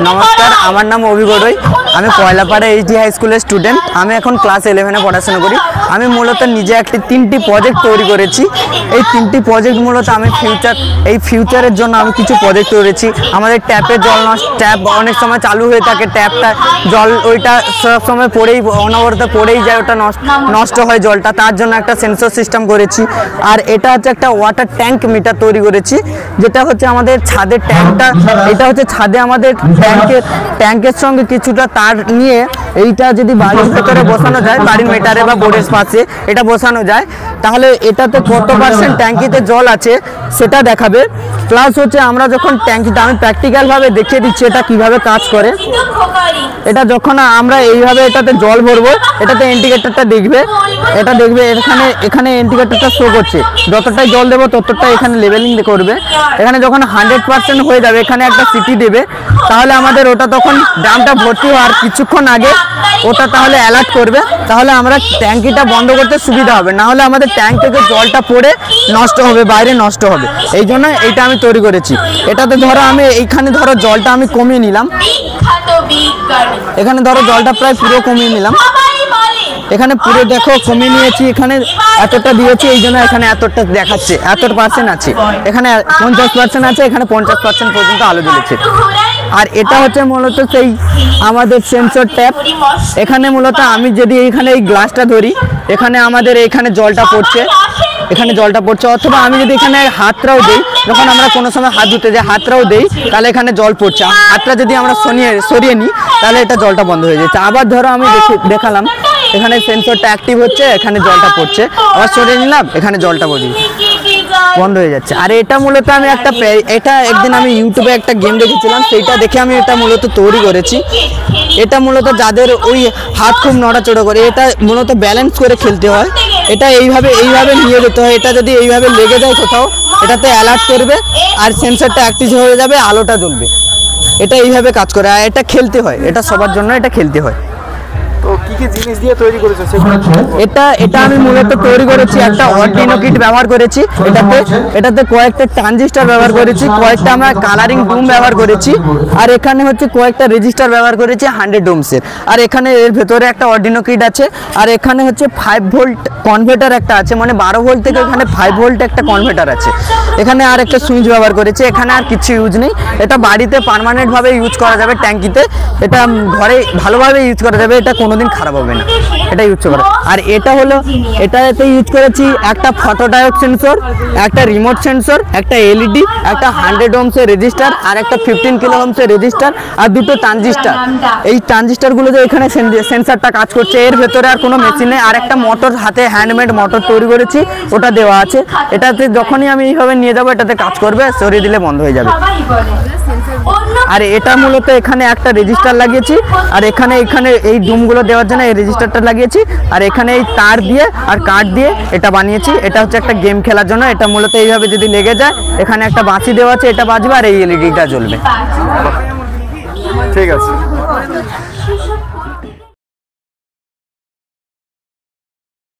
নমস্কার, আমার নাম অভি গড়ই। আমি পয়লাপাড়া এইচডি হাই স্কুলের স্টুডেন্ট। আমি এখন ক্লাস 11-এ পড়াশোনা করি। আমি মূলত নিজে তিনটি প্রজেক্ট তৈরি করেছি। এই তিনটি প্রজেক্ট মূলত আমি ফিউচারের জন্য আমি কিছু প্রজেক্ট করেছি। আমাদের ট্যাপের জল ট্যাপ অনেক সময় চালু হয়ে থাকে, ট্যাপটা জল ওইটা সব সময় পড়েই অনবরত পড়েই যায়, ওটা নষ্ট হয় জলটা। তার জন্য একটা সেন্সর সিস্টেম করেছি। আর এটা হচ্ছে একটা ওয়াটার ট্যাঙ্ক মিটার তৈরি করেছি, যেটা হচ্ছে আমাদের ছাদের ট্যাঙ্কটা। এটা হচ্ছে ছাদে আমাদের ট্যাঙ্কের সঙ্গে কিছুটা তার নিয়ে এইটা যদি বাড়ির ভেতরে বসানো যায়, বাড়ির মিটারে বা বোর্ডের পাশে এটা বসানো যায়, তাহলে এটাতে কত পার্সেন্ট ট্যাঙ্কিতে জল আছে সেটা দেখাবে। প্লাস হচ্ছে আমরা যখন ট্যাঙ্কিটা আমি প্র্যাকটিক্যালভাবে দেখিয়ে দিচ্ছি এটা কিভাবে কাজ করে। এটা যখন আমরা এইভাবে এটাতে জল ভরবো, এটাতে ইন্ডিকেটরটা দেখবে, এটা দেখবে এখানে ইন্ডিকেটরটা শো করছে। যতটাই জল দেবো ততটাই এখানে লেভেলিং করবে। এখানে যখন 100% হয়ে যাবে, এখানে একটা সিটি দেবে, তাহলে আমাদের ওটা তখন ড্রামটা ভর্তি হওয়ার কিছুক্ষণ আগে ওটা তাহলে অ্যালার্ট করবে। তাহলে আমরা ট্যাঙ্কিটা বন্ধ করতে সুবিধা হবে, না হলে আমাদের ট্যাঙ্ক থেকে জলটা পড়ে নষ্ট হবে, বাইরে নষ্ট হবে। এই জন্য এইটা আমি তৈরি করেছি। এটাতে ধরো আমি এইখানে ধরো জলটা আমি কমিয়ে নিলাম, এখানে ধরো জলটা প্রায় পুরো কমিয়ে নিলাম, এখানে পুরো দেখো কমিয়ে নিয়েছি। এখানে এতটা দিয়েছি, এই জন্য এখানে এতটা দেখাচ্ছে, এত পার্সেন্ট আছে। এখানে 50% আছে, এখানে 50% পর্যন্ত আলো জ্বলেছে। আর এটা হচ্ছে মূলত সেই আমাদের সেন্সর ট্যাপ। এখানে মূলত আমি যদি এইখানে এই গ্লাসটা ধরি, এখানে আমাদের এইখানে জলটা পড়ছে, এখানে জলটা পড়ছে। অথবা আমি যদি এখানে হাতটাও দিই, যখন আমরা কোনো সময় হাত ধুতে যাই হাতটাও দিই, তাহলে এখানে জল পড়ছে। হাতটা যদি আমরা সরিয়ে নিই, তাহলে এটা জলটা বন্ধ হয়ে যাচ্ছে। আবার ধরো আমি দেখালাম, এখানে সেন্সরটা অ্যাক্টিভ হচ্ছে, এখানে জলটা পড়ছে, আবার সরিয়ে নিলাম, এখানে জলটা বন্ধ হয়ে যাচ্ছে। আর এটা মূলত আমি এটা একদিন আমি ইউটিউবে একটা গেম দেখেছিলাম, সেইটা দেখে আমি এটা মূলত তৈরি করেছি। এটা মূলত যাদের ওই হাত খুব নড়াচড়া করে, এটা মূলত ব্যালেন্স করে খেলতে হয়। এটা এইভাবে নিয়ে যেতে হয়। এটা যদি এইভাবে লেগে যায় কোথাও, এটাতে অ্যালার্ট করবে আর সেন্সরটা অ্যাক্টিভ হয়ে যাবে, আলোটা জ্বলবে। এটা এইভাবে কাজ করে। আর এটা খেলতে হয়, এটা সবার জন্য এটা খেলতে হয়। তো কি কি জিনিস দিয়ে তৈরি করেছো? এটা আমি মূলত তৈরি করেছি, একটা অর্ডিনো কিট ব্যবহার করেছি। এটাতে কয়েকটা ট্রানজিস্টর ব্যবহার করেছি, কয়েকটা আমরা কালারিং ডুম ব্যবহার করেছি, আর এখানে হচ্ছে কয়েকটা রেজিস্টার ব্যবহার করেছি 100 ডুমসের। আর এখানে এর ভেতরে একটা অর্ডিনো কিট আছে। আর এখানে হচ্ছে 5 ভোল্ট কনভার্টার একটা আছে, মানে 12 ভোল্ট থেকে এখানে 5 ভোল্ট একটা কনভার্টার আছে। এখানে আর একটা সুইচ ব্যবহার করেছি। এখানে আর কিছু ইউজ নেই। এটা বাড়িতে পার্মানেন্টভাবে ইউজ করা যাবে, ট্যাঙ্কিতে এটা ঘরে ভালোভাবে ইউজ করা যাবে, এটা কোনোদিন খারাপ হবে না, এটা ইউজ করা। আর এটা হলো, এটাতে ইউজ করেছি একটা ফটোডায়োড সেন্সর, একটা রিমোট সেন্সর, একটা এলইডি, একটা 100 ওহমসের রেজিস্টার, আর একটা 15 কিলো ওহমসের রেজিস্টার, আর দুটো ট্রানজিস্টার। এই ট্রানজিস্টারগুলো যে এখানে সেন্সরটা কাজ করছে, এর ভেতরে আর কোনো মেশিন নেই। আর একটা মোটর, হাতে হ্যান্ডমেড মোটর তৈরি করেছি, ওটা দেওয়া আছে। এটাতে যখনই আমি এইভাবে নিয়ে যাবো, এটাতে কাজ করবে, সরিয়ে দিলে বন্ধ হয়ে যাবে। আর এটা মূলত এখানে একটা রেজিস্টার লাগিয়েছি, আর এখানে এই ডুমগুলো দেওয়ার জন্য এই রেজিস্টারটা লাগিয়েছি। আর এখানে এই তার দিয়ে আর কাঠ দিয়ে এটা বানিয়েছি। এটা হচ্ছে একটা গেম খেলার জন্য। এটা মূলত এইভাবে যদি লেগে যায়, এখানে একটা বাঁশি দেওয়া আছে, এটা বাজবে আর এই এলইডিটা জ্বলবে। ঠিক আছে।